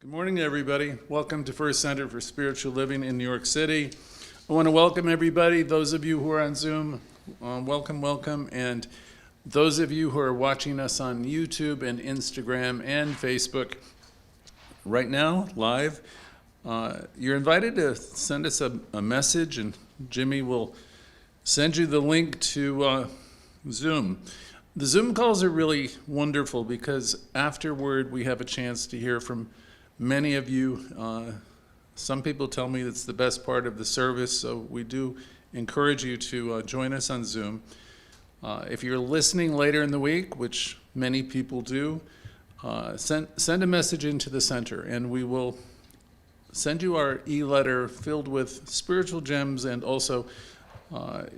Good morning, everybody. Welcome to First Center for Spiritual Living in New York City. I want to welcome everybody, those of you who are on Zoom, welcome. And those of you who are watching us on YouTube and Instagram and Facebook right now, live, you're invited to send us a message, and Jimmy will send you the link to Zoom. The Zoom calls are really wonderful because afterward we have a chance to hear from many of you. Some people tell me it's the best part of the service, so we do encourage you to join us on Zoom. If you're listening later in the week, which many people do, send a message into the center, and we will send you our e-letter filled with spiritual gems, and also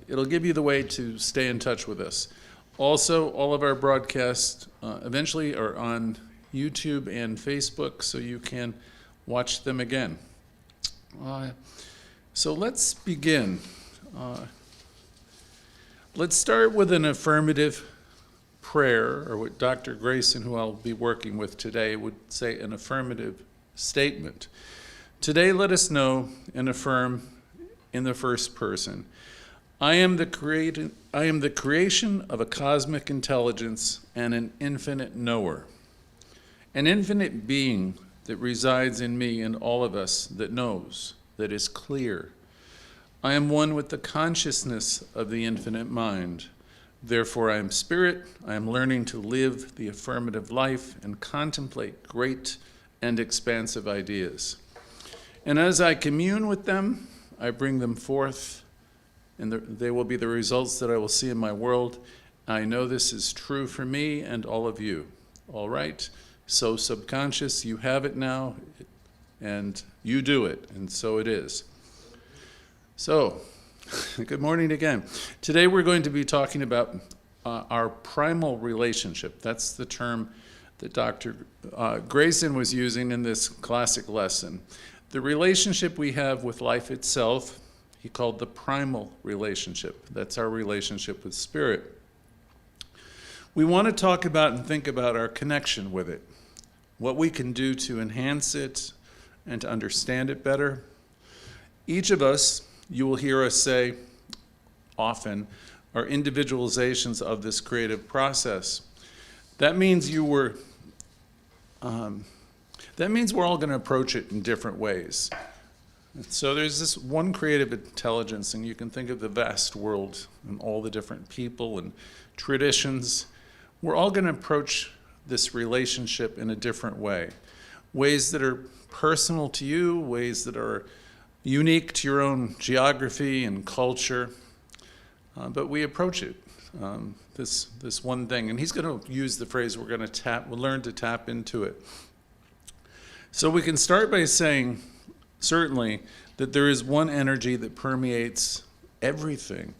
it'll give you the way to stay in touch with us. Also, all of our broadcasts eventually are on YouTube and Facebook, so you can watch them again. So let's begin. Let's start with an affirmative prayer, or what Dr. Grayson, who I'll be working with today, would say an affirmative statement. Today, let us know and affirm in the first person. I am the creation of a cosmic intelligence and an infinite knower. An infinite being that resides in me and all of us, that knows, that is clear. I am one with the consciousness of the infinite mind. Therefore, I am spirit. I am learning to live the affirmative life and contemplate great and expansive ideas. And as I commune with them, I bring them forth, and they will be the results that I will see in my world. I know this is true for me and all of you. All right? So subconscious, you have it now, and you do it, and so it is. So, good morning again. Today we're going to be talking about our primal relationship. That's the term that Dr. Grayson was using in this classic lesson. The relationship we have with life itself, he called the primal relationship. That's our relationship with spirit. We want to talk about and think about our connection with it, what we can do to enhance it and to understand it better. Each of us, you will hear us say often, are individualizations of this creative process. That means we're all going to approach it in different ways. So there's this one creative intelligence, and you can think of the vast world and all the different people and traditions. We're all going to approach this relationship in a different way. Ways that are personal to you, ways that are unique to your own geography and culture. But we approach it, this one thing. And he's going to use the phrase we'll learn to tap into it. So we can start by saying, certainly, that there is one energy that permeates everything.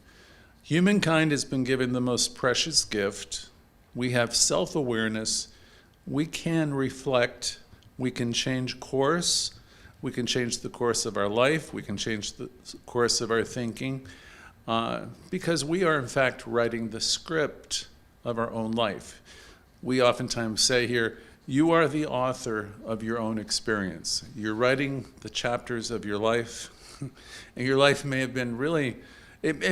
Humankind has been given the most precious gift. We have self-awareness. We can reflect. We can change course. We can change the course of our life. We can change the course of our thinking, because we are, in fact, writing the script of our own life. We oftentimes say here, you are the author of your own experience. You're writing the chapters of your life, and your life may have been really,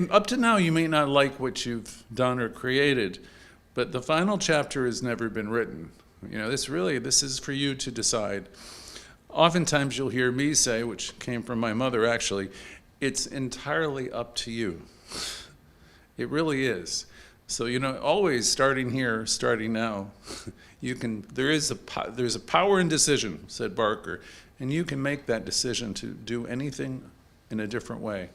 up to now you may not like what you've done or created, but the final chapter has never been written. You know, this is for you to decide. Oftentimes you'll hear me say, which came from my mother actually, it's entirely up to you. It really is. So, always starting here, starting now, there's a power in decision, said Barker, and you can make that decision to do anything in a different way.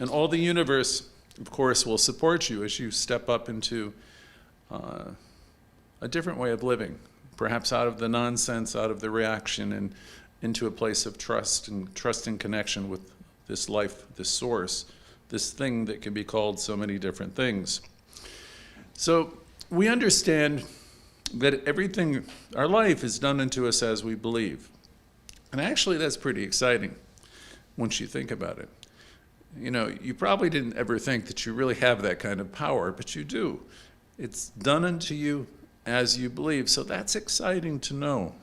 And all the universe, of course, will support you as you step up into a different way of living, perhaps out of the nonsense, out of the reaction, and into a place of trust and connection with this life, this source, this thing that can be called so many different things. So we understand that everything, our life is done unto us as we believe. And actually that's pretty exciting once you think about it. You probably didn't ever think that you really have that kind of power, but you do. It's done unto you as you believe. So that's exciting to know.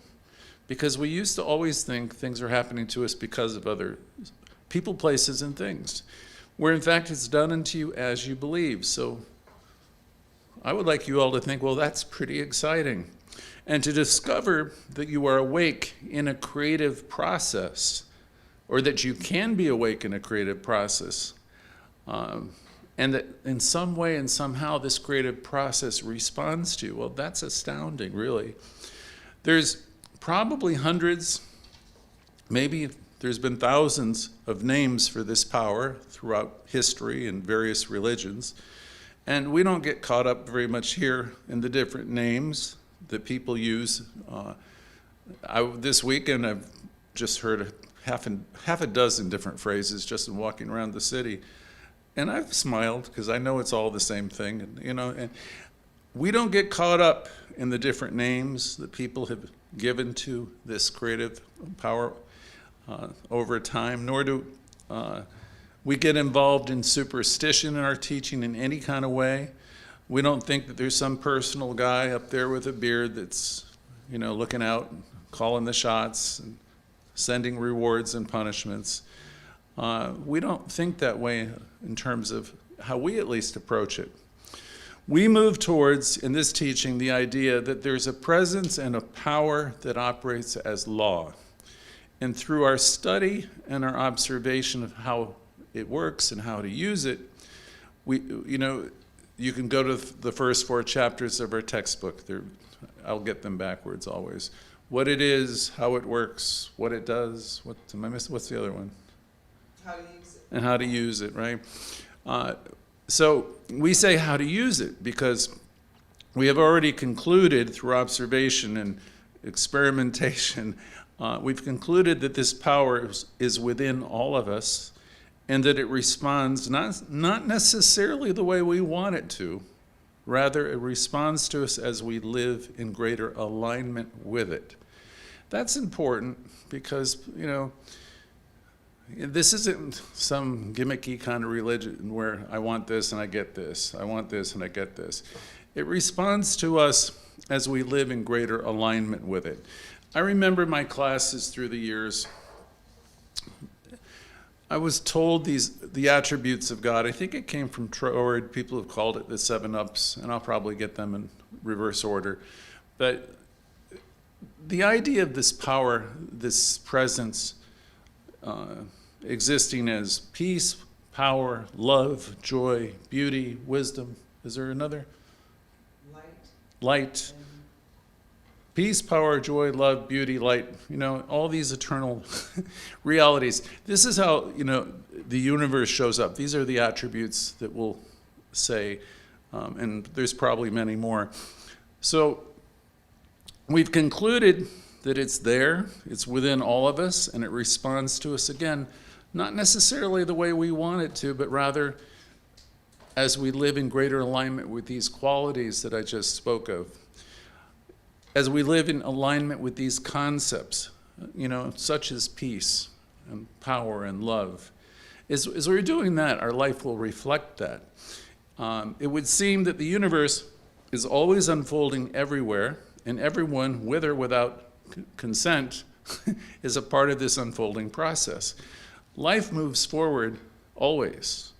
Because we used to always think things are happening to us because of other people, places, and things, where in fact it's done unto you as you believe. So I would like you all to think, well, that's pretty exciting. And to discover that you are awake in a creative process, or that you can be awake in a creative process, and that in some way and somehow this creative process responds to you. Well, that's astounding, really. There's probably hundreds, maybe there's been thousands of names for this power throughout history and various religions. And we don't get caught up very much here in the different names that people use. This weekend I've just heard half a dozen different phrases just in walking around the city. And I've smiled because I know it's all the same thing. And we don't get caught up in the different names that people have given to this creative power over time, nor do we get involved in superstition in our teaching in any kind of way. We don't think that there's some personal guy up there with a beard that's, looking out, and calling the shots, and sending rewards and punishments. We don't think that way in terms of how we at least approach it. We move towards, in this teaching, the idea that there's a presence and a power that operates as law. And through our study and our observation of how it works and how to use it, you can go to the first 4 chapters of our textbook. I'll get them backwards always. What it is, how it works, what it does. What's the other one? How to use it. And how to use it, right? So we say how to use it because we have already concluded through observation and experimentation, we've concluded that this power is within all of us and that it responds not necessarily the way we want it to, rather it responds to us as we live in greater alignment with it. That's important because, this isn't some gimmicky kind of religion where I want this and I get this, I want this and I get this. It responds to us as we live in greater alignment with it. I remember my classes through the years. I was told the attributes of God. I think it came from Troard. People have called it the 7 Ups, and I'll probably get them in reverse order. But the idea of this power, this presence, existing as peace, power, love, joy, beauty, wisdom. Is there another? Light. Peace, power, joy, love, beauty, light, all these eternal realities. This is how, the universe shows up. These are the attributes that we'll say, and there's probably many more. So we've concluded that it's there, it's within all of us, and it responds to us again, not necessarily the way we want it to, but rather as we live in greater alignment with these qualities that I just spoke of. As we live in alignment with these concepts, such as peace and power and love. As we're doing that, our life will reflect that. It would seem that the universe is always unfolding everywhere, and everyone, with or without consent, is a part of this unfolding process. Life moves forward always.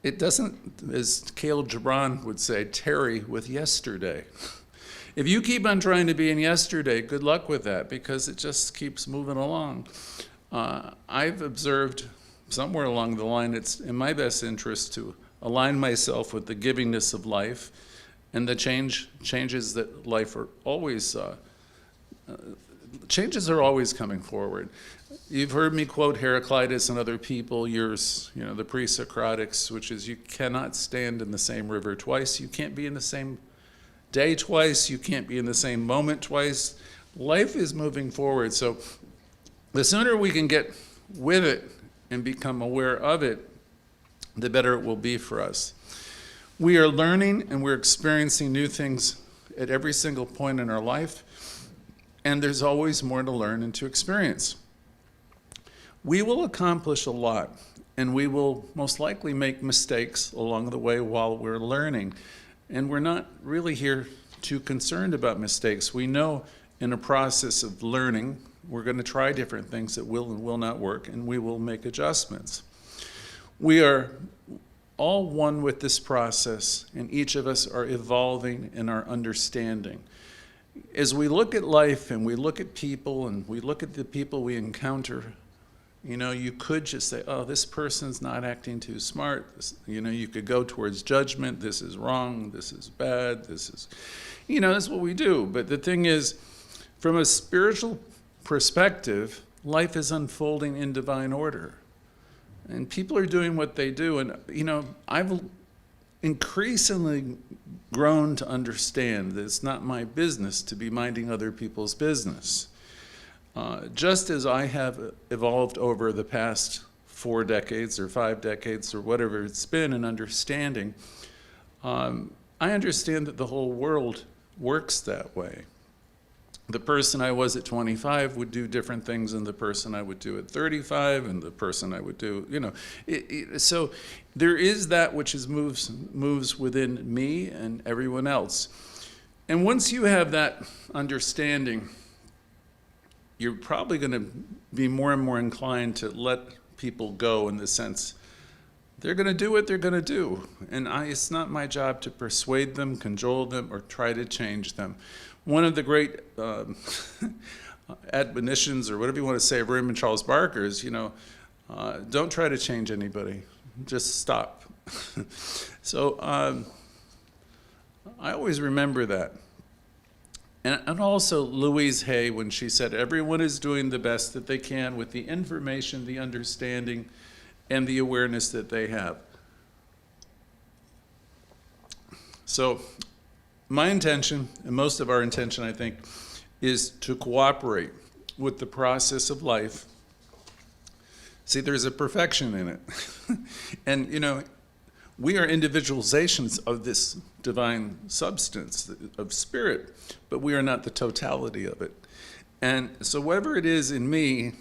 It doesn't, as Khalil Gibran would say, tarry with yesterday. If you keep on trying to be in yesterday, good luck with that, because it just keeps moving along. I've observed somewhere along the line, it's in my best interest to align myself with the givingness of life and the changes that life are always, changes are always coming forward. You've heard me quote Heraclitus and other people, the pre-Socratics, which is you cannot stand in the same river twice. You can't be in the same day twice. You can't be in the same moment twice. Life is moving forward. So the sooner we can get with it and become aware of it, the better it will be for us. We are learning and we're experiencing new things at every single point in our life, and there's always more to learn and to experience. We will accomplish a lot, and we will most likely make mistakes along the way while we're learning. And we're not really here too concerned about mistakes. We know in a process of learning. We're going to try different things that will and will not work, and we will make adjustments. We are all one with this process, and each of us are evolving in our understanding. As we look at life and we look at people and we look at the people we encounter, you could just say, oh, this person's not acting too smart. You could go towards judgment. This is wrong. This is bad. This is, that's what we do. But the thing is, from a spiritual perspective, life is unfolding in divine order. And people are doing what they do. And, I've increasingly grown to understand that it's not my business to be minding other people's business. Just as I have evolved over the past 4 decades or 5 decades or whatever it's been in understanding, I understand that the whole world works that way. The person I was at 25 would do different things than the person I would do at 35, and the person I would do, so there is that which moves within me and everyone else. And once you have that understanding, you're probably going to be more and more inclined to let people go, in the sense they're going to do what they're going to do. And it's not my job to persuade them, cajole them, or try to change them. One of the great admonitions, or whatever you want to say, of Raymond Charles Barker is, don't try to change anybody. Just stop. So I always remember that. And also Louise Hay, when she said, everyone is doing the best that they can with the information, the understanding, and the awareness that they have. So my intention, and most of our intention, I think, is to cooperate with the process of life. See, there's a perfection in it. And, we are individualizations of this divine substance, of spirit, but we are not the totality of it. And so whatever it is in me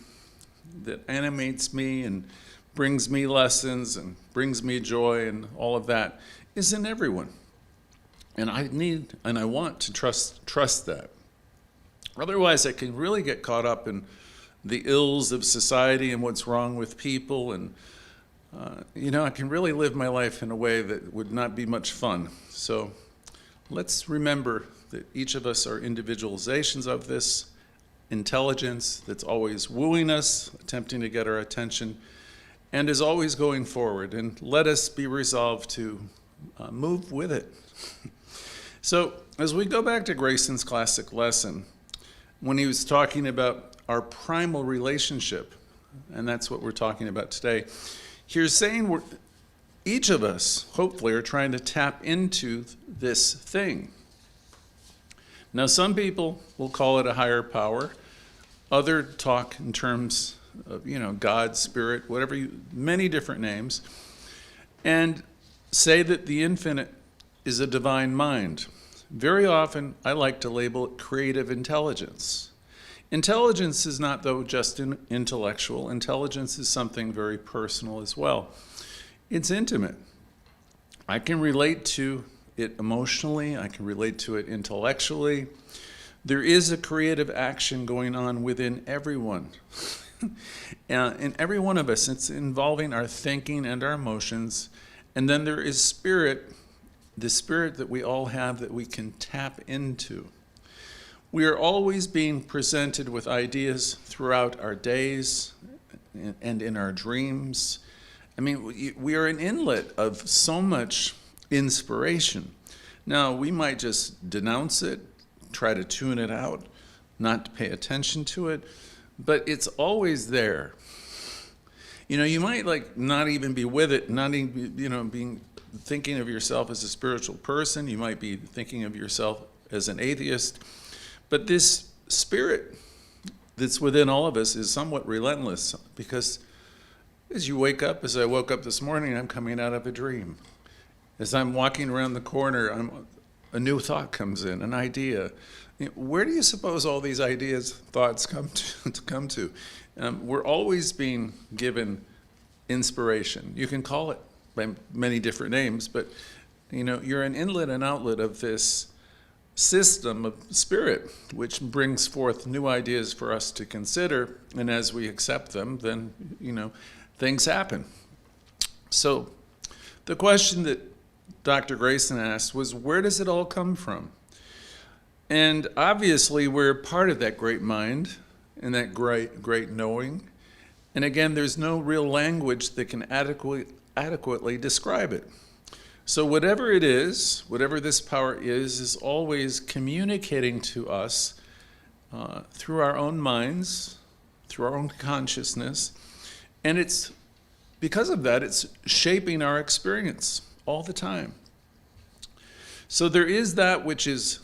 that animates me and brings me lessons and brings me joy and all of that is in everyone. And I need and I want to trust that. Otherwise, I can really get caught up in the ills of society and what's wrong with people, and I can really live my life in a way that would not be much fun. So let's remember that each of us are individualizations of this intelligence that's always wooing us, attempting to get our attention, and is always going forward. And let us be resolved to move with it. So as we go back to Grayson's classic lesson, when he was talking about our primal relationship, and that's what we're talking about today, he's saying each of us, hopefully, are trying to tap into this thing. Now, some people will call it a higher power. Others talk in terms of, God, spirit, many different names, and say that the infinite is a divine mind. Very often, I like to label it creative intelligence. Intelligence is not, though, just intellectual. Intelligence is something very personal as well. It's intimate. I can relate to it emotionally. I can relate to it intellectually. There is a creative action going on within everyone. In every one of us, it's involving our thinking and our emotions. And then there is spirit, the spirit that we all have that we can tap into. We are always being presented with ideas throughout our days and in our dreams. I mean, we are an inlet of so much inspiration. Now, we might just denounce it, try to tune it out, not pay attention to it, but it's always there. You might not even be with it, not even being thinking of yourself as a spiritual person. You might be thinking of yourself as an atheist. But this spirit that's within all of us is somewhat relentless, because as you wake up, as I woke up this morning, I'm coming out of a dream. As I'm walking around the corner, a new thought comes in, an idea. Where do you suppose all these ideas, thoughts come to? We're always being given inspiration. You can call it by many different names, but you're an inlet and outlet of this system of spirit, which brings forth new ideas for us to consider. And as we accept them, then, things happen. So the question that Dr. Grayson asked was, where does it all come from? And obviously, we're part of that great mind and that great knowing. And again, there's no real language that can adequately describe it. So whatever it is, whatever this power is always communicating to us through our own minds, through our own consciousness. And it's because of that, it's shaping our experience all the time. So there is that which is,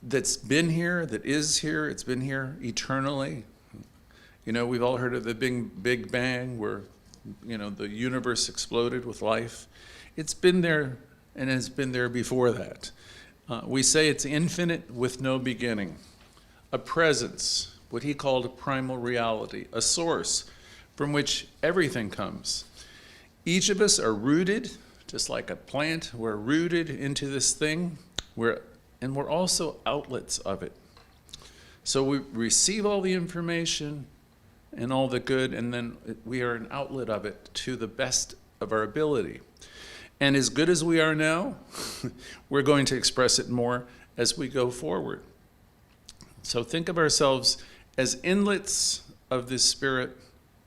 that's been here, that is here, it's been here eternally. We've all heard of the Big Bang, where, the universe exploded with life. It's been there and has been there before that. We say it's infinite with no beginning. A presence, what he called a primal reality, a source from which everything comes. Each of us are rooted, just like a plant, we're rooted into this thing, and we're also outlets of it. So we receive all the information and all the good, and then we are an outlet of it to the best of our ability. And as good as we are now, we're going to express it more as we go forward. So think of ourselves as inlets of this spirit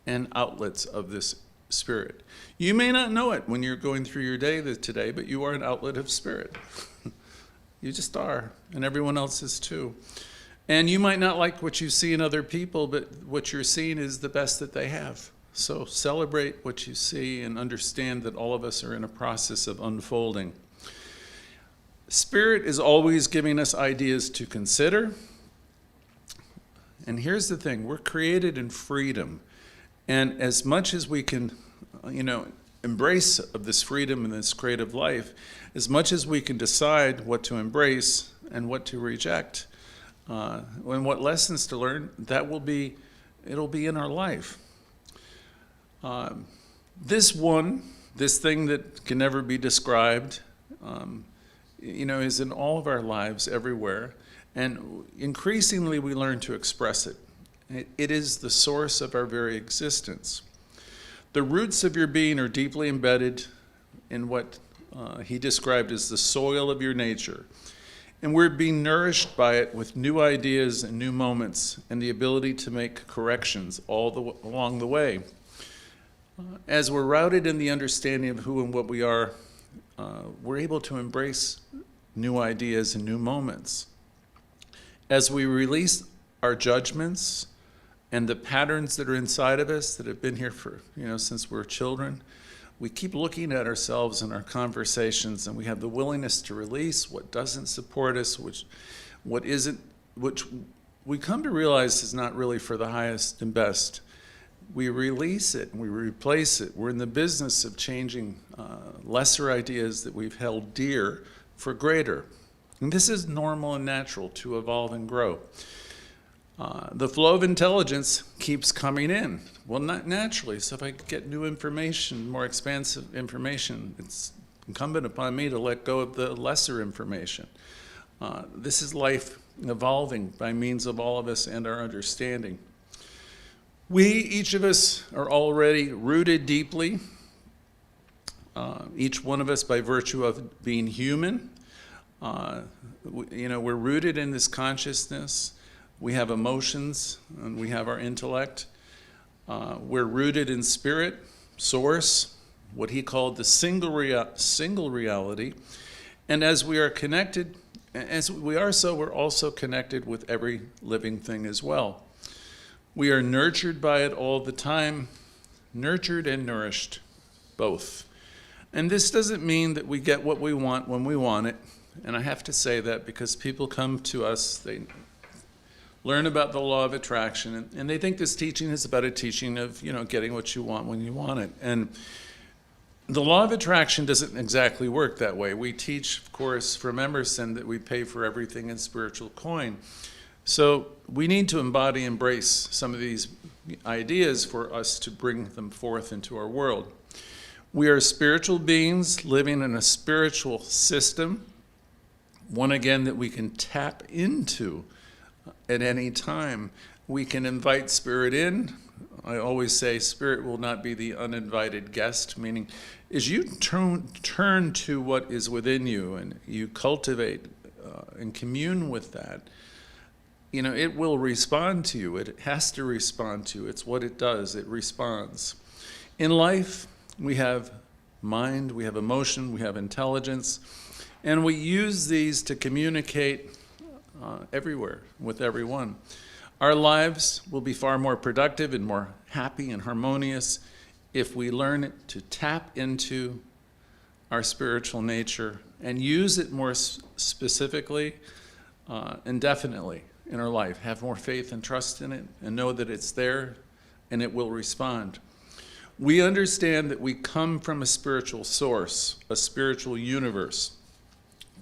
and outlets of this spirit. You may not know it when you're going through your day today, but you are an outlet of spirit. You just are, and everyone else is too. And you might not like what you see in other people, but what you're seeing is the best that they have. So celebrate what you see and understand that all of us are in a process of unfolding. Spirit is always giving us ideas to consider. And here's the thing, we're created in freedom. And as much as we can, embrace of this freedom and this creative life, as much as we can decide what to embrace and what to reject, and what lessons to learn, it'll be in our life. This thing that can never be described, is in all of our lives everywhere. And increasingly we learn to express it. It is the source of our very existence. The roots of your being are deeply embedded in what he described as the soil of your nature. And we're being nourished by it with new ideas and new moments and the ability to make corrections along the way. As we're routed in the understanding of who and what we are, we're able to embrace new ideas and new moments. As we release our judgments and the patterns that are inside of us that have been here for, since we're children, we keep looking at ourselves and our conversations, and we have the willingness to release what doesn't support us, which we come to realize is not really for the highest and best. We release it and we replace it. We're in the business of changing lesser ideas that we've held dear for greater. And this is normal and natural to evolve and grow. The flow of intelligence keeps coming in. Well, not naturally. So if I get new information, more expansive information, it's incumbent upon me to let go of the lesser information. This is life evolving by means of all of us and our understanding. Each of us, are already rooted deeply, each one of us by virtue of being human. We're rooted in this consciousness. We have emotions, and we have our intellect. We're rooted in spirit, source, what he called the single reality. And as we are connected, we're also connected with every living thing as well. We are nurtured by it all the time, nurtured and nourished, both. And this doesn't mean that we get what we want when we want it. And I have to say that because people come to us, they learn about the law of attraction, and they think this teaching is about a teaching of, getting what you want when you want it. And the law of attraction doesn't exactly work that way. We teach, of course, from Emerson that we pay for everything in spiritual coin. So we need to embrace some of these ideas for us to bring them forth into our world. We are spiritual beings living in a spiritual system, one again that we can tap into at any time. We can invite spirit in. I always say spirit will not be the uninvited guest, meaning as you turn to what is within you and you cultivate and commune with that, it will respond to you. It has to respond to you. It's what it does. It responds. In life, we have mind, we have emotion, we have intelligence, and we use these to communicate everywhere with everyone. Our lives will be far more productive and more happy and harmonious if we learn to tap into our spiritual nature and use it more specifically and definitely in our life. Have more faith and trust in it and know that it's there and it will respond. We understand that we come from a spiritual source, a spiritual universe.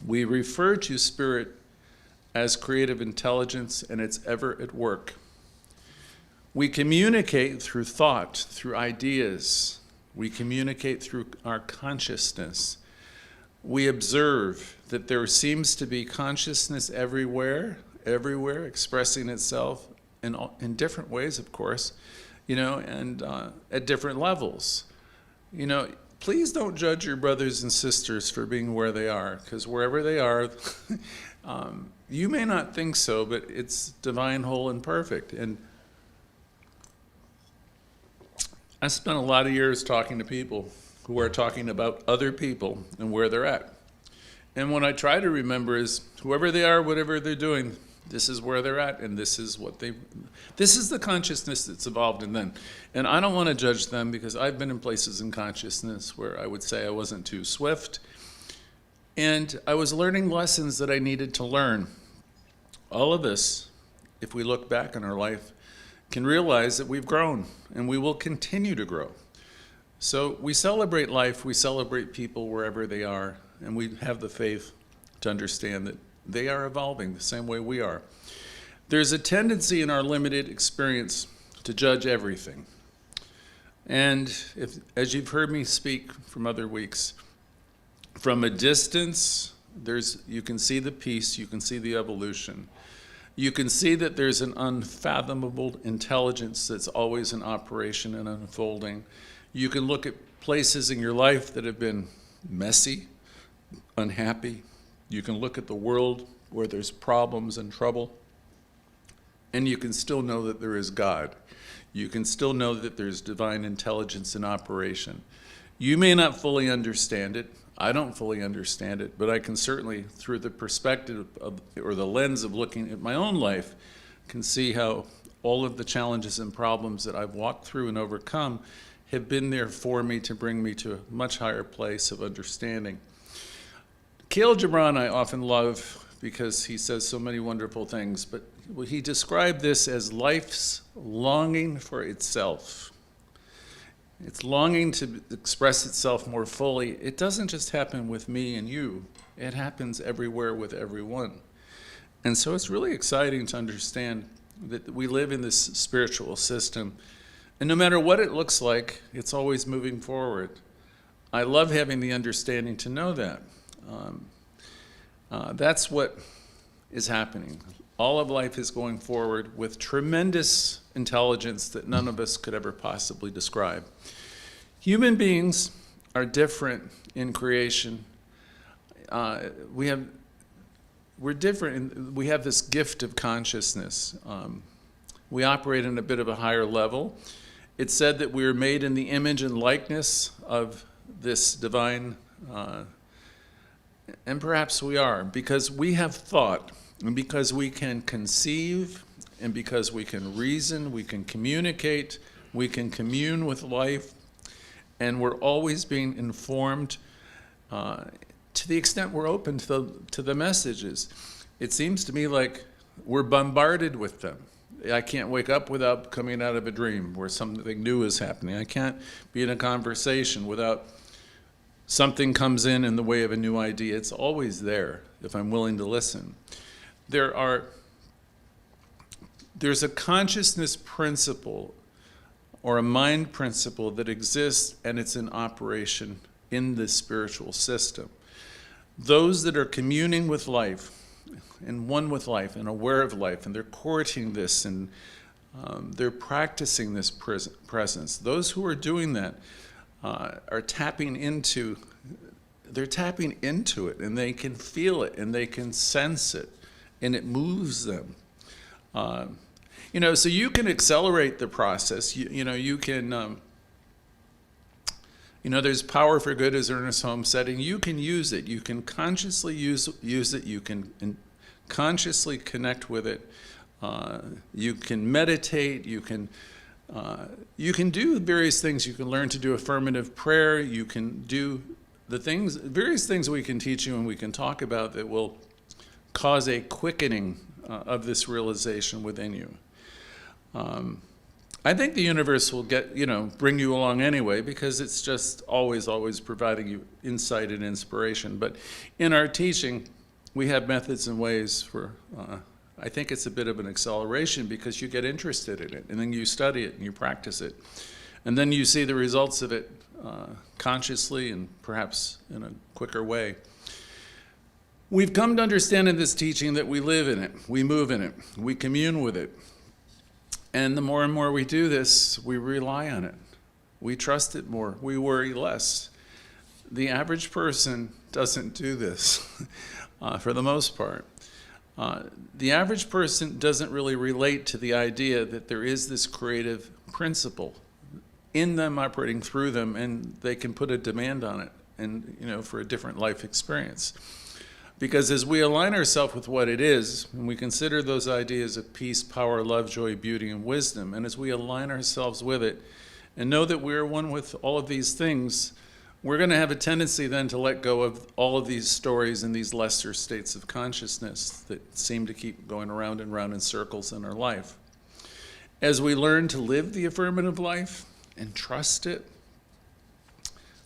We refer to spirit as creative intelligence, and it's ever at work. We communicate through thought, through ideas. We communicate through our consciousness. We observe that there seems to be consciousness everywhere, expressing itself in different ways, of course, and at different levels. Please don't judge your brothers and sisters for being where they are, because wherever they are, you may not think so, but it's divine, whole, and perfect. And I spent a lot of years talking to people who are talking about other people and where they're at. And what I try to remember is whoever they are, whatever they're doing, this is where they're at, and this is the consciousness that's evolved in them. And I don't want to judge them because I've been in places in consciousness where I would say I wasn't too swift. And I was learning lessons that I needed to learn. All of us, if we look back on our life, can realize that we've grown and we will continue to grow. So we celebrate life, we celebrate people wherever they are, and we have the faith to understand that they are evolving the same way we are. There's a tendency in our limited experience to judge everything. And as you've heard me speak from other weeks, from a distance, you can see the peace, you can see the evolution. You can see that there's an unfathomable intelligence that's always in operation and unfolding. You can look at places in your life that have been messy, unhappy. You can look at the world where there's problems and trouble, and you can still know that there is God. You can still know that there's divine intelligence in operation. You may not fully understand it. I don't fully understand it, but I can certainly, through the perspective or the lens of looking at my own life, can see how all of the challenges and problems that I've walked through and overcome have been there for me to bring me to a much higher place of understanding. Khalil Gibran I often love because he says so many wonderful things, but he described this as life's longing for itself. It's longing to express itself more fully. It doesn't just happen with me and you. It happens everywhere with everyone. And so it's really exciting to understand that we live in this spiritual system. And no matter what it looks like, it's always moving forward. I love having the understanding to know that. That's what is happening. All of life is going forward with tremendous intelligence that none of us could ever possibly describe. Human beings are different in creation. We're different. We have this gift of consciousness. We operate in a bit of a higher level. It's said that we are made in the image and likeness of this divine, and perhaps we are, because we have thought, and because we can conceive, and because we can reason, we can communicate, we can commune with life, and we're always being informed to the extent we're open to the messages. It seems to me like we're bombarded with them. I can't wake up without coming out of a dream where something new is happening. I can't be in a conversation without something comes in the way of a new idea. It's always there if I'm willing to listen. There's a consciousness principle or a mind principle that exists and it's in operation in this spiritual system. Those that are communing with life and one with life and aware of life, and they're courting this and they're practicing this presence. Those who are doing that are tapping into it, and they can feel it, and they can sense it, and it moves them. So you can accelerate the process. You can. There's power for good, as Ernest Holmes said, and you can use it. You can consciously use it. You can consciously connect with it. You can meditate. You can do various things. You can learn to do affirmative prayer. You can do various things we can teach you and we can talk about that will cause a quickening of this realization within you. I think the universe will bring you along anyway, because it's just always providing you insight and inspiration. But in our teaching, we have methods and ways for, I think it's a bit of an acceleration, because you get interested in it, and then you study it and you practice it. And then you see the results of it consciously and perhaps in a quicker way. We've come to understand in this teaching that we live in it, we move in it, we commune with it. And the more and more we do this, we rely on it. We trust it more. We worry less. The average person doesn't do this for the most part. The average person doesn't really relate to the idea that there is this creative principle in them, operating through them, and they can put a demand on it, and for a different life experience. Because as we align ourselves with what it is, and we consider those ideas of peace, power, love, joy, beauty, and wisdom, and as we align ourselves with it and know that we're one with all of these things, we're going to have a tendency then to let go of all of these stories and these lesser states of consciousness that seem to keep going around and round in circles in our life. As we learn to live the affirmative life and trust it,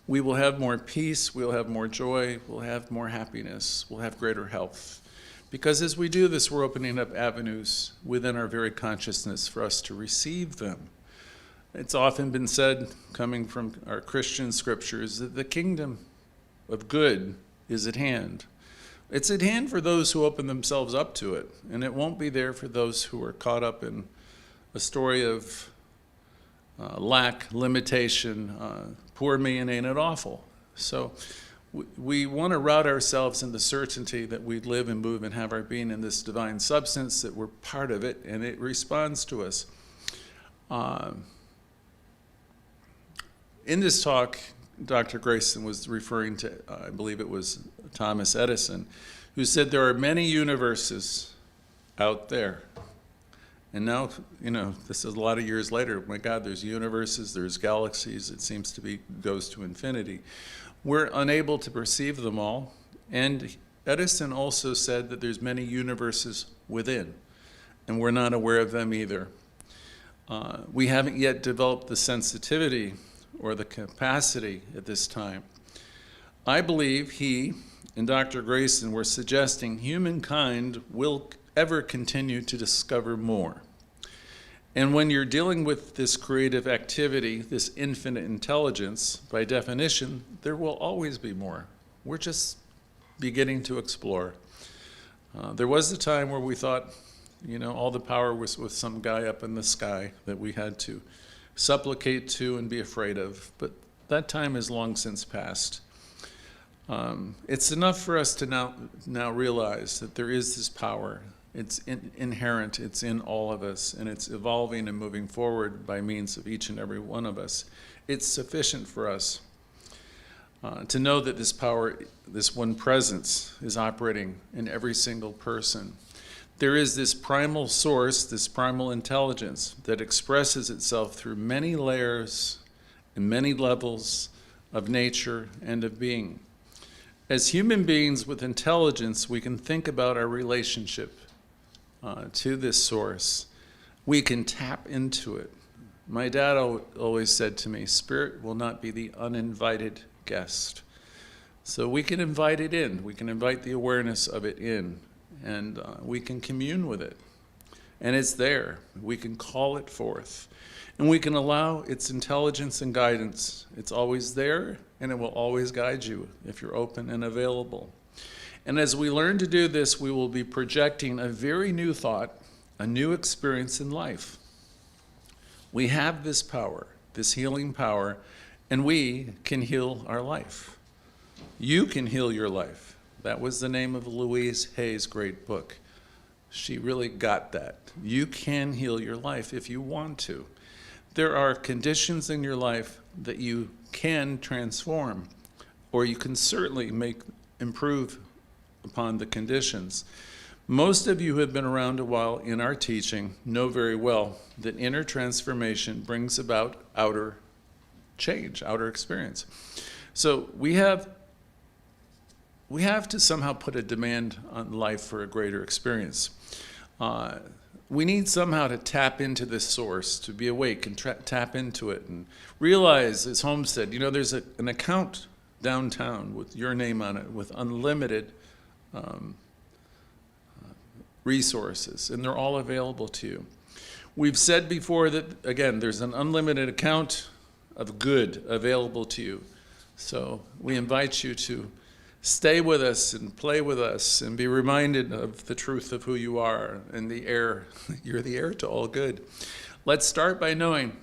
we will have more peace, we'll have more joy, we'll have more happiness, we'll have greater health. Because as we do this, we're opening up avenues within our very consciousness for us to receive them. It's often been said, coming from our Christian scriptures, that the kingdom of good is at hand. It's at hand for those who open themselves up to it, and it won't be there for those who are caught up in a story of lack, limitation, poor me and ain't it awful. So we want to route ourselves in the certainty that we live and move and have our being in this divine substance, that we're part of it, and it responds to us. In this talk, Dr. Grayson was referring to, I believe it was Thomas Edison, who said there are many universes out there. And now, this is a lot of years later. My God, there's universes, there's galaxies. It seems to be goes to infinity. We're unable to perceive them all. And Edison also said that there's many universes within, and we're not aware of them either. We haven't yet developed the sensitivity or the capacity at this time. I believe he and Dr. Grayson were suggesting humankind will ever continue to discover more. And when you're dealing with this creative activity, this infinite intelligence, by definition, there will always be more. We're just beginning to explore. There was a time where we thought, all the power was with some guy up in the sky that we had to supplicate to and be afraid of. But that time has long since passed. It's enough for us to now realize that there is this power. It's inherent, it's in all of us, and it's evolving and moving forward by means of each and every one of us. It's sufficient for us to know that this power, this one presence, is operating in every single person. There is this primal source, this primal intelligence that expresses itself through many layers and many levels of nature and of being. As human beings with intelligence, we can think about our relationship to this source. We can tap into it. My dad always said to me, spirit will not be the uninvited guest. So we can invite it in. We can invite the awareness of it in, and we can commune with it. and it's there. We can call it forth, and we can allow its intelligence and guidance. It's always there, and it will always guide you if you're open and available. And as we learn to do this, we will be projecting a very new thought, a new experience in life. We have this power, this healing power, and we can heal our life. You can heal your life. That was the name of Louise Hay's great book. She really got that. You can heal your life if you want to. There are conditions in your life that you can transform, or you can certainly improve upon the conditions. Most of you who have been around a while in our teaching know very well that inner transformation brings about outer change, outer experience. So we have to somehow put a demand on life for a greater experience. We need somehow to tap into this source, to be awake and tap into it and realize, as Holmes said, there's an account downtown with your name on it with unlimited resources, and they're all available to you. We've said before that, again, there's an unlimited account of good available to you. So we invite you to stay with us and play with us and be reminded of the truth of who you are and the heir. You're the heir to all good. Let's start by knowing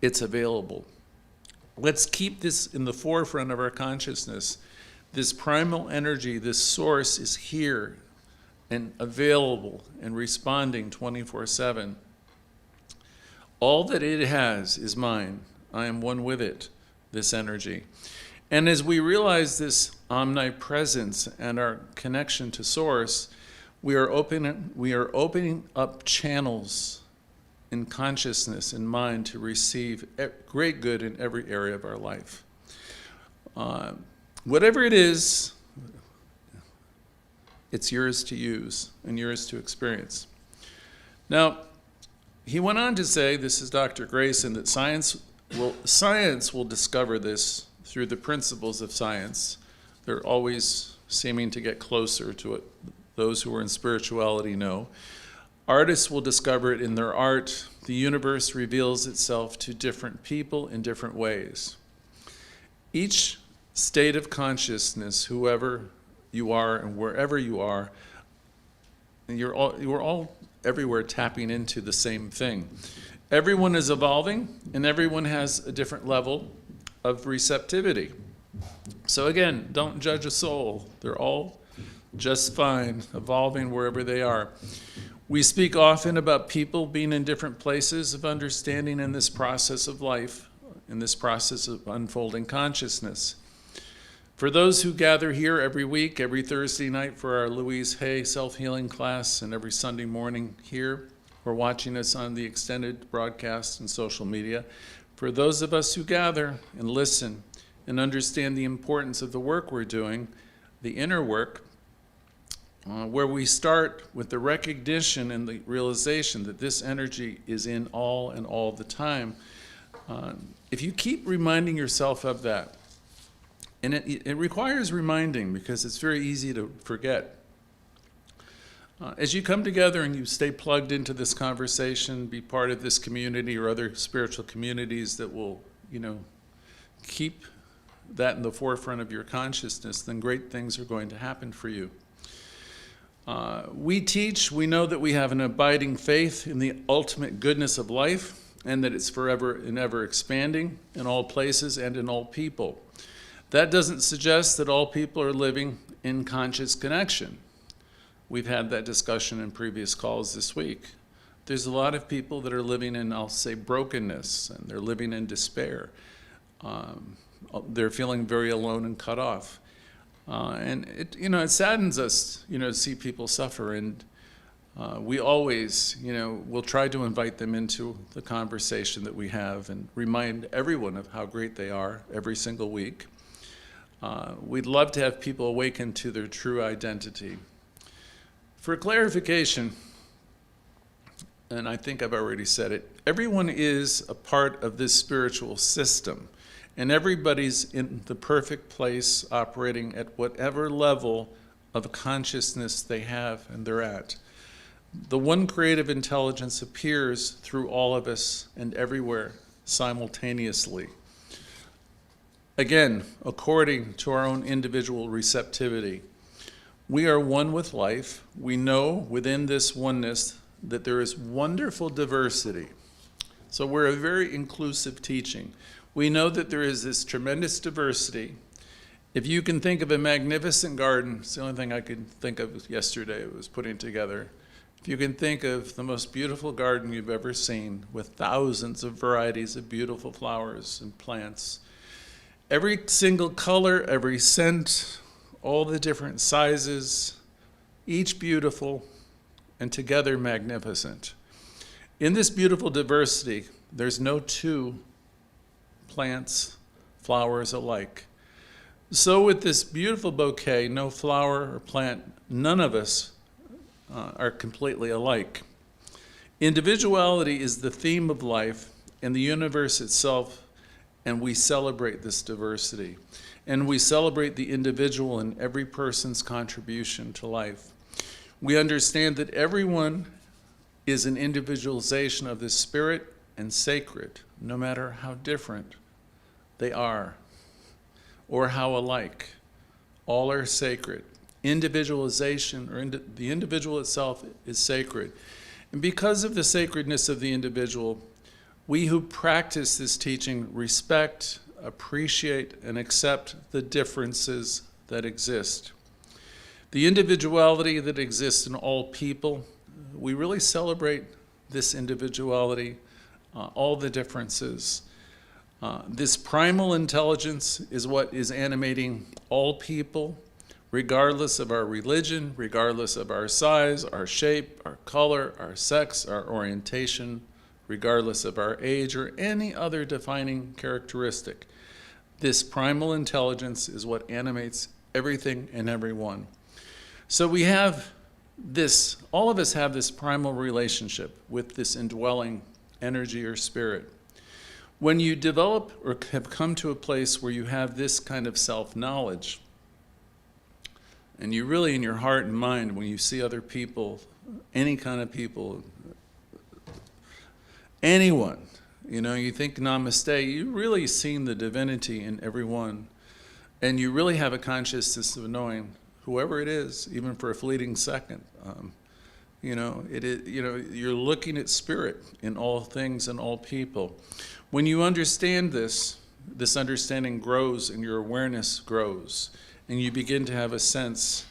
it's available. Let's keep this in the forefront of our consciousness. This primal energy, this source is here and available and responding 24/7. All that it has is mine. I am one with it, this energy. And as we realize this omnipresence and our connection to source, we are opening up channels in consciousness and mind to receive great good in every area of our life. Whatever it is, it's yours to use and yours to experience. Now, he went on to say, this is Dr. Grayson, that science will discover this through the principles of science. They're always seeming to get closer to what those who are in spirituality know. Artists will discover it in their art. The universe reveals itself to different people in different ways. Each state of consciousness, whoever you are and wherever you are, you're all everywhere tapping into the same thing. Everyone is evolving, and everyone has a different level of receptivity. So again, don't judge a soul. They're all just fine, evolving wherever they are. We speak often about people being in different places of understanding in this process of life, in this process of unfolding consciousness. For those who gather here every week, every Thursday night for our Louise Hay self-healing class, and every Sunday morning here, or watching us on the extended broadcast and social media, for those of us who gather and listen and understand the importance of the work we're doing, the inner work, where we start with the recognition and the realization that this energy is in all and all the time. If you keep reminding yourself of that, and it requires reminding because it's very easy to forget. As you come together and you stay plugged into this conversation, be part of this community or other spiritual communities that will, keep that in the forefront of your consciousness, then great things are going to happen for you. We know that we have an abiding faith in the ultimate goodness of life and that it's forever and ever expanding in all places and in all people. That doesn't suggest that all people are living in conscious connection. We've had that discussion in previous calls this week. There's a lot of people that are living in, I'll say, brokenness, and they're living in despair. They're feeling very alone and cut off. And it saddens us, to see people suffer. And we always, will try to invite them into the conversation that we have and remind everyone of how great they are every single week. We'd love to have people awaken to their true identity. For clarification, and I think I've already said it, everyone is a part of this spiritual system, and everybody's in the perfect place operating at whatever level of consciousness they have and they're at. The one creative intelligence appears through all of us and everywhere simultaneously. Again, according to our own individual receptivity. We are one with life. We know within this oneness that there is wonderful diversity. So we're a very inclusive teaching. We know that there is this tremendous diversity. If you can think of a magnificent garden, it's the only thing I could think of yesterday was putting together. If you can think of the most beautiful garden you've ever seen with thousands of varieties of beautiful flowers and plants, every single color, every scent, all the different sizes, each beautiful and together magnificent. In this beautiful diversity, there's no two plants, flowers alike. So with this beautiful bouquet, no flower or plant, none of us are completely alike. Individuality is the theme of life and the universe itself, and we celebrate this diversity. And we celebrate the individual and every person's contribution to life. We understand that everyone is an individualization of the spirit and sacred, no matter how different they are or how alike. All are sacred. Individualization, or the individual itself, is sacred. And because of the sacredness of the individual, we who practice this teaching respect, appreciate, and accept the differences that exist. The individuality that exists in all people, we really celebrate this individuality, all the differences. This primal intelligence is what is animating all people, regardless of our religion, regardless of our size, our shape, our color, our sex, our orientation, regardless of our age or any other defining characteristic. This primal intelligence is what animates everything and everyone. So we have this, all of us have this primal relationship with this indwelling energy or spirit. When you develop or have come to a place where you have this kind of self-knowledge, and you really in your heart and mind, when you see other people, any kind of people, anyone, you think namaste, you really seen the divinity in everyone. And you really have a consciousness of knowing whoever it is, even for a fleeting second. You're looking at spirit in all things and all people. When you understand this understanding grows and your awareness grows. And you begin to have a sense,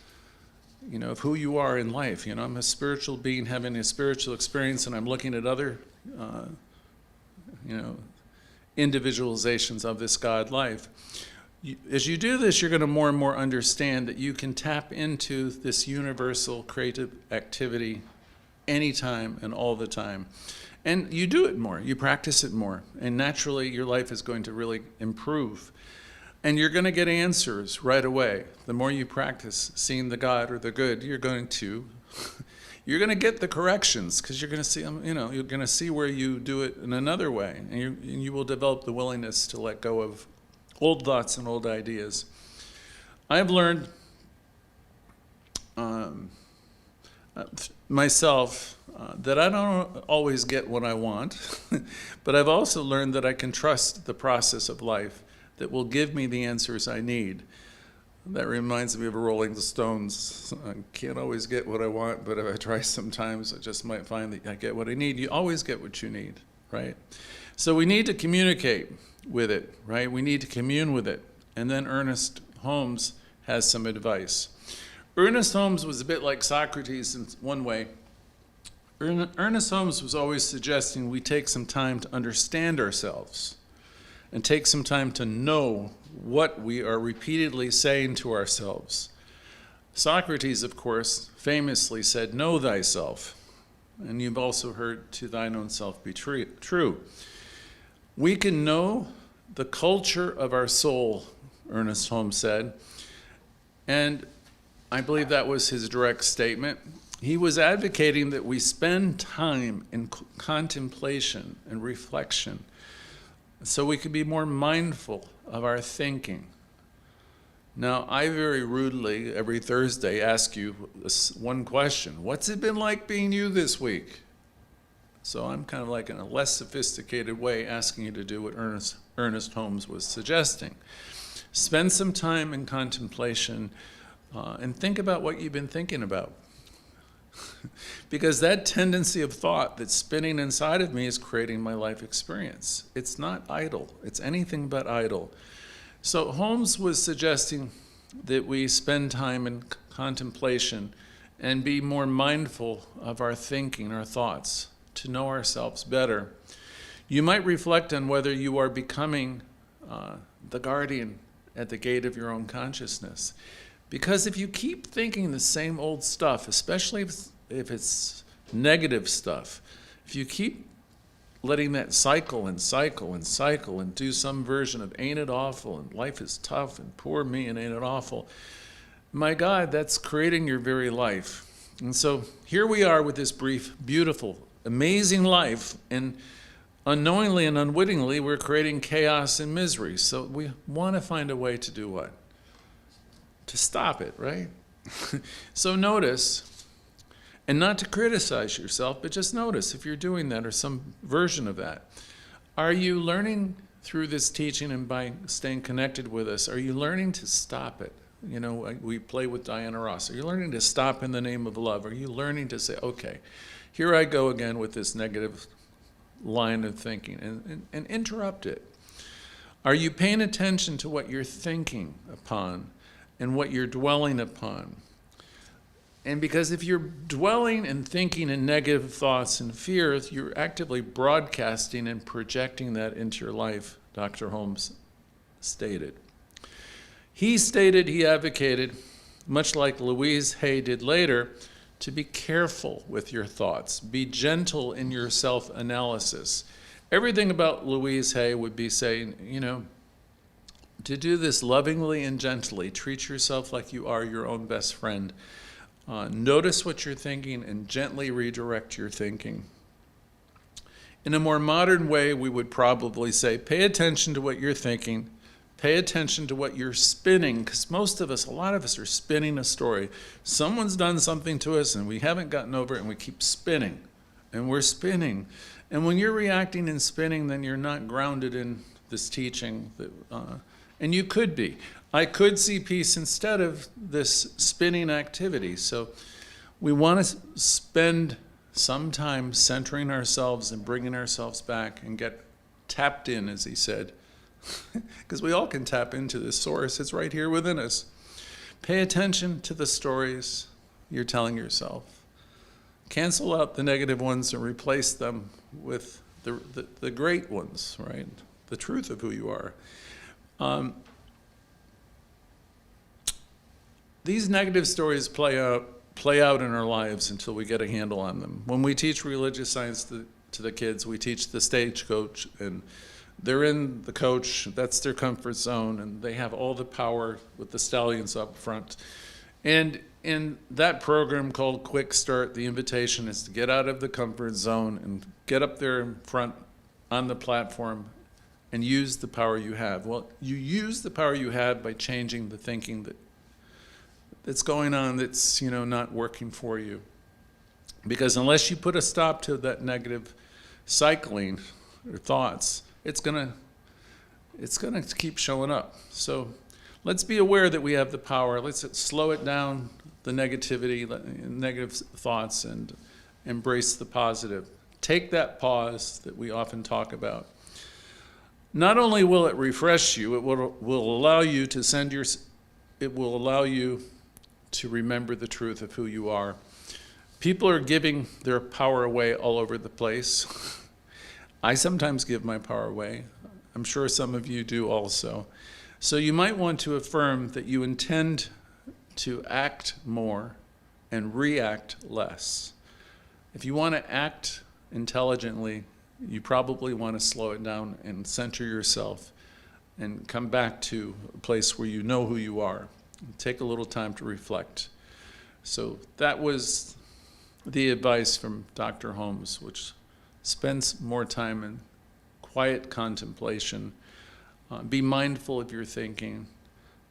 of who you are in life. I'm a spiritual being having a spiritual experience, and I'm looking at other individualizations of this God life. As you do this, you're going to more and more understand that you can tap into this universal creative activity anytime and all the time. And you do it more, you practice it more, and naturally your life is going to really improve. And you're going to get answers right away. The more you practice seeing the God or the good, you're going to get the corrections, because you're going to see them, you're going to see where you do it in another way, and you will develop the willingness to let go of old thoughts and old ideas. I've learned myself that I don't always get what I want, but I've also learned that I can trust the process of life that will give me the answers I need. That reminds me of a Rolling Stones. I can't always get what I want, but if I try sometimes, I just might find that I get what I need. You always get what you need, right? So we need to communicate with it, right? We need to commune with it. And then Ernest Holmes has some advice. Ernest Holmes was a bit like Socrates in one way. Ernest Holmes was always suggesting we take some time to understand ourselves and take some time to know what we are repeatedly saying to ourselves. Socrates, of course, famously said, "Know thyself." And you've also heard, "To thine own self be true." We can know the culture of our soul, Ernest Holmes said, and I believe that was his direct statement. He was advocating that we spend time in contemplation and reflection so we could be more mindful of our thinking. Now, I very rudely, every Thursday, ask you this one question. What's it been like being you this week? So I'm kind of like in a less sophisticated way asking you to do what Ernest Holmes was suggesting. Spend some time in contemplation and think about what you've been thinking about. Because that tendency of thought that's spinning inside of me is creating my life experience. It's not idle. It's anything but idle. So Holmes was suggesting that we spend time in contemplation and be more mindful of our thinking, our thoughts, to know ourselves better. You might reflect on whether you are becoming the guardian at the gate of your own consciousness. Because if you keep thinking the same old stuff, especially if it's negative stuff, if you keep letting that cycle and cycle and cycle and do some version of ain't it awful and life is tough and poor me and ain't it awful, my God, that's creating your very life. And so here we are with this brief, beautiful, amazing life, and unknowingly and unwittingly we're creating chaos and misery. So we want to find a way to do what? To stop it, right? So notice, and not to criticize yourself, but just notice if you're doing that or some version of that. Are you learning through this teaching and by staying connected with us, are you learning to stop it? You know, we play with Diana Ross. Are you learning to stop in the name of love? Are you learning to say, okay, here I go again with this negative line of thinking, and interrupt it? Are you paying attention to what you're thinking upon and what you're dwelling upon? And because if you're dwelling and thinking in negative thoughts and fears, you're actively broadcasting and projecting that into your life, Dr. Holmes stated. He advocated, much like Louise Hay did later, to be careful with your thoughts. Be gentle in your self-analysis. Everything about Louise Hay would be saying, you know, to do this lovingly and gently. Treat yourself like you are your own best friend. Notice what you're thinking and gently redirect your thinking. In a more modern way, we would probably say, pay attention to what you're thinking. Pay attention to what you're spinning, because most of us, a lot of us are spinning a story. Someone's done something to us and we haven't gotten over it and we keep spinning. And we're spinning. And when you're reacting and spinning, then you're not grounded in this teaching. And you could be. I could see peace instead of this spinning activity. So we want to spend some time centering ourselves and bringing ourselves back and get tapped in, as he said. Because we all can tap into this source. It's right here within us. Pay attention to the stories you're telling yourself. Cancel out the negative ones and replace them with the great ones, right? The truth of who you are. These negative stories play out in our lives until we get a handle on them. When we teach religious science to the kids, we teach the stagecoach, and they're in the coach, that's their comfort zone, and they have all the power with the stallions up front. And in that program called Quick Start, the invitation is to get out of the comfort zone and get up there in front on the platform and use the power you have. Well, you use the power you have by changing the thinking that's going on that's, not working for you. Because unless you put a stop to that negative cycling or thoughts, it's gonna keep showing up. So let's be aware that we have the power. Let's slow it down, the negativity, negative thoughts, and embrace the positive. Take that pause that we often talk about. Not only will it refresh you, it will allow you to remember the truth of who you are. People are giving their power away all over the place. I sometimes give my power away. I'm sure some of you do also. So you might want to affirm that you intend to act more and react less. If you want to act intelligently, you probably want to slow it down and center yourself and come back to a place where you know who you are. Take a little time to reflect. So that was the advice from Dr. Holmes, which spends more time in quiet contemplation. Be mindful of your thinking.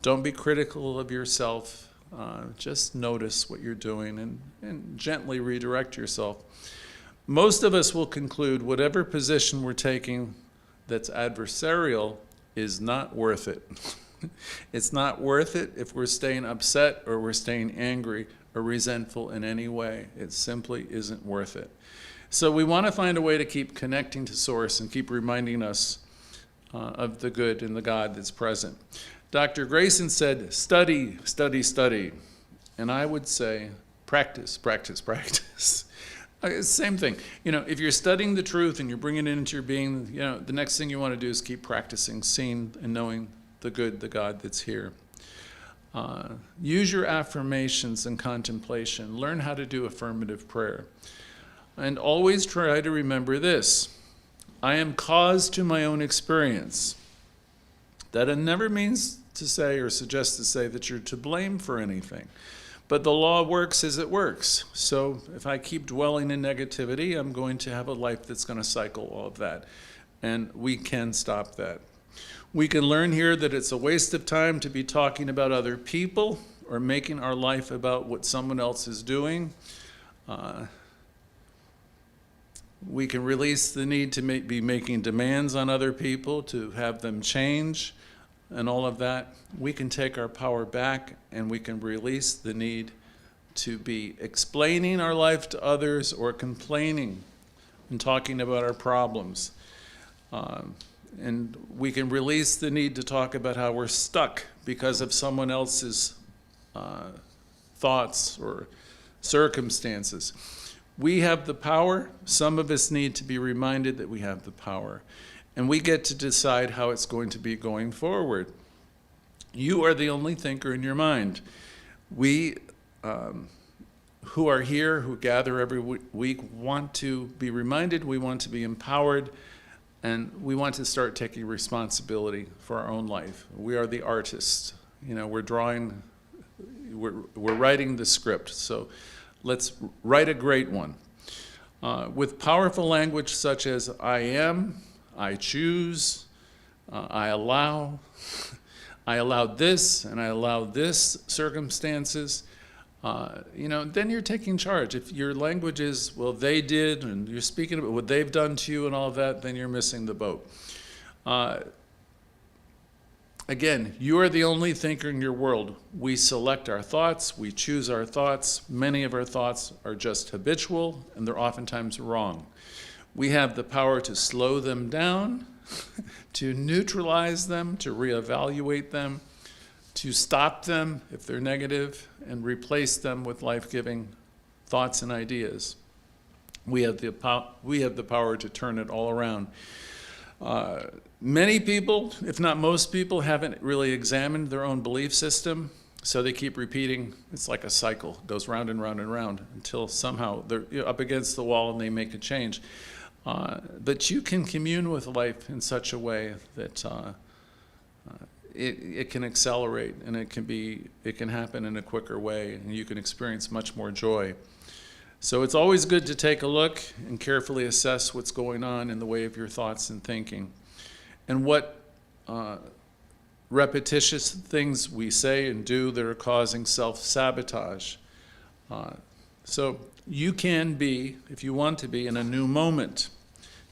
Don't be critical of yourself. Just notice what you're doing and gently redirect yourself. Most of us will conclude whatever position we're taking that's adversarial is not worth it. It's not worth it if we're staying upset or we're staying angry or resentful in any way. It simply isn't worth it. So we want to find a way to keep connecting to Source and keep reminding us of the good and the God that's present. Dr. Grayson said, study, study, study. And I would say, practice, practice, practice. Same thing. If you're studying the truth and you're bringing it into your being, the next thing you want to do is keep practicing, seeing and knowing the good, the God that's here. Use your affirmations and contemplation. Learn how to do affirmative prayer. And always try to remember this. I am cause to my own experience. That never means to say or suggest to say that you're to blame for anything. But the law works as it works. So if I keep dwelling in negativity, I'm going to have a life that's going to cycle all of that. And we can stop that. We can learn here that it's a waste of time to be talking about other people or making our life about what someone else is doing. We can release the need to be making demands on other people, to have them change and all of that. We can take our power back and we can release the need to be explaining our life to others or complaining and talking about our problems. And we can release the need to talk about how we're stuck because of someone else's thoughts or circumstances. We have the power. Some of us need to be reminded that we have the power. And we get to decide how it's going to be going forward. You are the only thinker in your mind. We who are here, who gather every week, want to be reminded, we want to be empowered, and we want to start taking responsibility for our own life. We are the artists. We're drawing, we're writing the script. So let's write a great one. With powerful language such as I am, I choose, I allow this, and I allow this circumstances, then you're taking charge. If your language is, well, they did, and you're speaking about what they've done to you and all of that, then you're missing the boat. Again, you are the only thinker in your world. We select our thoughts, we choose our thoughts. Many of our thoughts are just habitual, and they're oftentimes wrong. We have the power to slow them down, to neutralize them, to reevaluate them, to stop them if they're negative, and replace them with life-giving thoughts and ideas. We have the power to turn it all around. Many people, if not most people, haven't really examined their own belief system, so they keep repeating. It's like a cycle. It goes round and round and round until somehow they're up against the wall and they make a change. But you can commune with life in such a way that it can accelerate, and it can happen in a quicker way, and you can experience much more joy. So it's always good to take a look and carefully assess what's going on in the way of your thoughts and thinking, and what repetitious things we say and do that are causing self-sabotage. So you can be, if you want to be, in a new moment.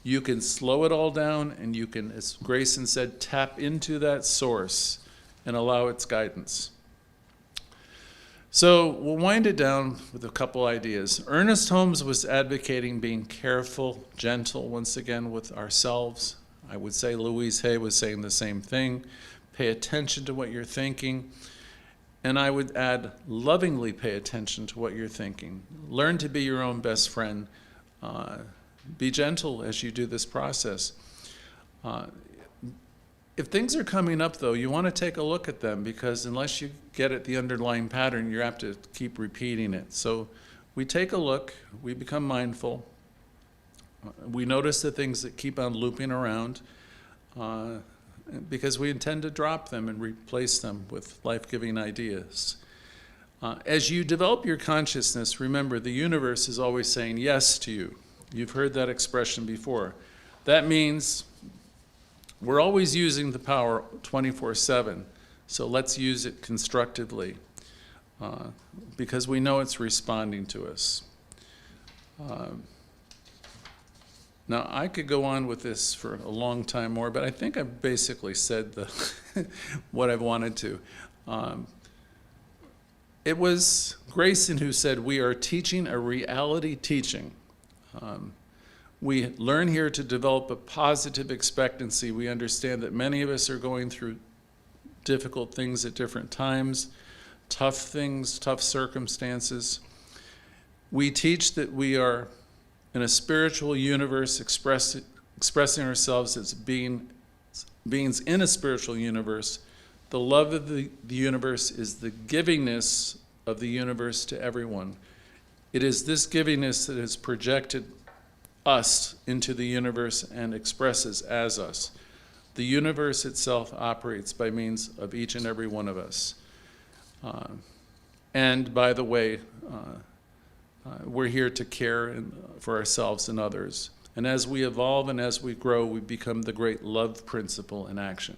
You can slow it all down, and you can, as Grayson said, tap into that source and allow its guidance. So we'll wind it down with a couple ideas. Ernest Holmes was advocating being careful, gentle, once again, with ourselves. I would say Louise Hay was saying the same thing. Pay attention to what you're thinking. And I would add, lovingly pay attention to what you're thinking. Learn to be your own best friend. Be gentle as you do this process. If things are coming up, though, you want to take a look at them, because unless you get at the underlying pattern, you're apt to keep repeating it. So we take a look, we become mindful, we notice the things that keep on looping around, because we intend to drop them and replace them with life-giving ideas. As you develop your consciousness, remember the universe is always saying yes to you. You've heard that expression before. That means we're always using the power 24/7. So let's use it constructively because we know it's responding to us. Now, I could go on with this for a long time more, but I think I've basically said what I've wanted to. It was Grayson who said, "We are teaching a reality teaching." We learn here to develop a positive expectancy. We understand that many of us are going through difficult things at different times, tough things, tough circumstances. We teach that we are in a spiritual universe expressing ourselves as beings in a spiritual universe. The love of the universe is the givingness of the universe to everyone. It is this givingness that has projected us into the universe and expresses as us. The universe itself operates by means of each and every one of us. And by the way, we're here to care for ourselves and others. And as we evolve and as we grow, we become the great love principle in action.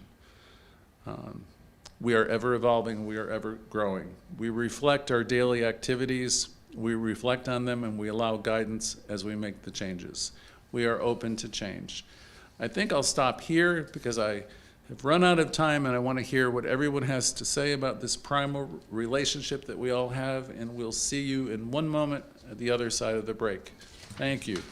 We are ever evolving, we are ever growing. We reflect our daily activities, we reflect on them, and we allow guidance as we make the changes. We are open to change. I think I'll stop here because I have run out of time and I want to hear what everyone has to say about this primal relationship that we all have, and we'll see you in one moment at the other side of the break. Thank you.